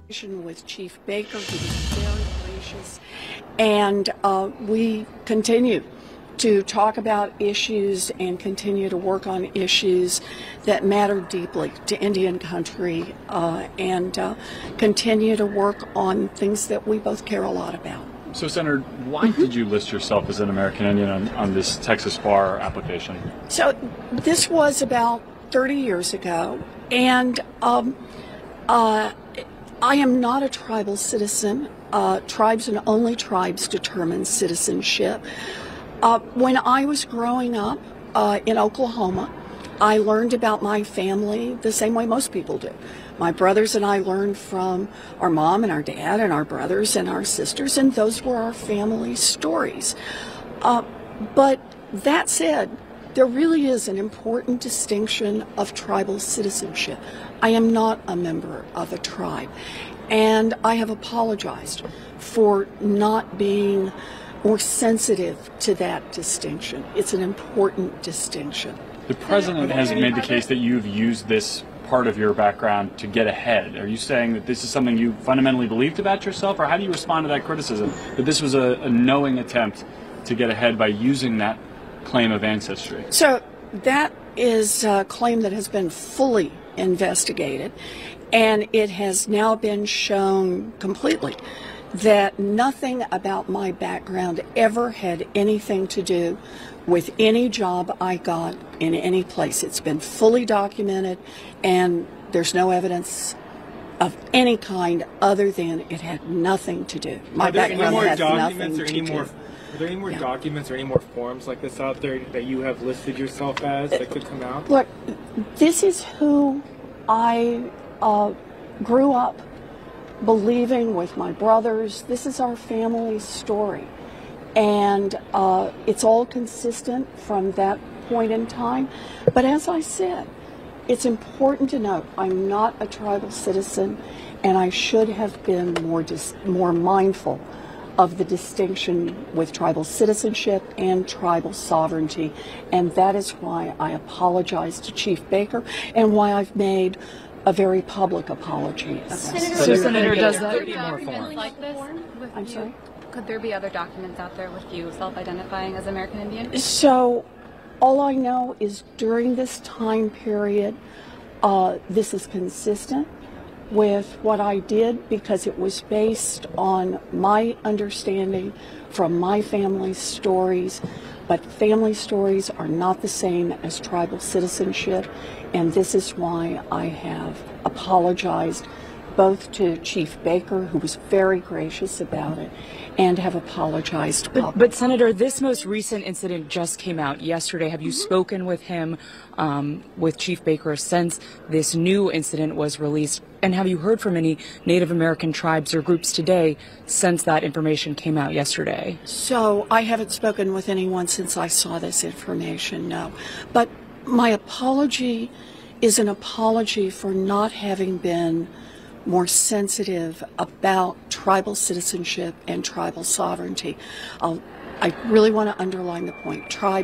With Chief Baker, who was very gracious, and we continue to talk about issues and continue to work on issues that matter deeply to Indian country, and continue to work on things that we both care a lot about. So, Senator, why did you list yourself as an American Indian on this Texas bar application? So this was about 30 years ago, and I am not a tribal citizen. Tribes and only tribes determine citizenship. When I was growing up in Oklahoma, I learned about my family the same way most people do. My brothers and I learned from our mom and our dad and our brothers and our sisters, and those were our family stories. But that said, there really is an important distinction of tribal citizenship. I am not a member of a tribe, and I have apologized for not being more sensitive to that distinction. It's an important distinction. The president has made the case that you've used this part of your background to get ahead. Are you saying that this is something you fundamentally believed about yourself, or how do you respond to that criticism, that this was a knowing attempt to get ahead by using that claim of ancestry? So that is a claim that has been fully investigated, and it has now been shown completely that nothing about my background ever had anything to do with any job I got in any place. It's been fully documented, and there's no evidence of any kind other than it had nothing to do. My background had nothing to do. Are there any more documents or any more forms like this out there that you have listed yourself as that could come out? Look, this is who I grew up believing with my brothers. This is our family story. And it's all consistent from that point in time. But as I said, it's important to note I'm not a tribal citizen, and I should have been more mindful of the distinction with tribal citizenship and tribal sovereignty, and that is why I apologize to Chief Baker and why I've made a very public apology. Senator, does that be more forms like this? I'm sorry? Could there be other documents out there with you self-identifying as American Indian? So all I know is during this time period, this is consistent with what I did because it was based on my understanding from my family's stories, but family stories are not the same as tribal citizenship, and this is why I have apologized both to Chief Baker, who was very gracious about it, and have apologized publicly. But Senator, this most recent incident just came out yesterday. Have you spoken with him, with Chief Baker, since this new incident was released? And have you heard from any Native American tribes or groups today since that information came out yesterday? So I haven't spoken with anyone since I saw this information, no. But my apology is an apology for not having been more sensitive about tribal citizenship and tribal sovereignty. I really want to underline the point.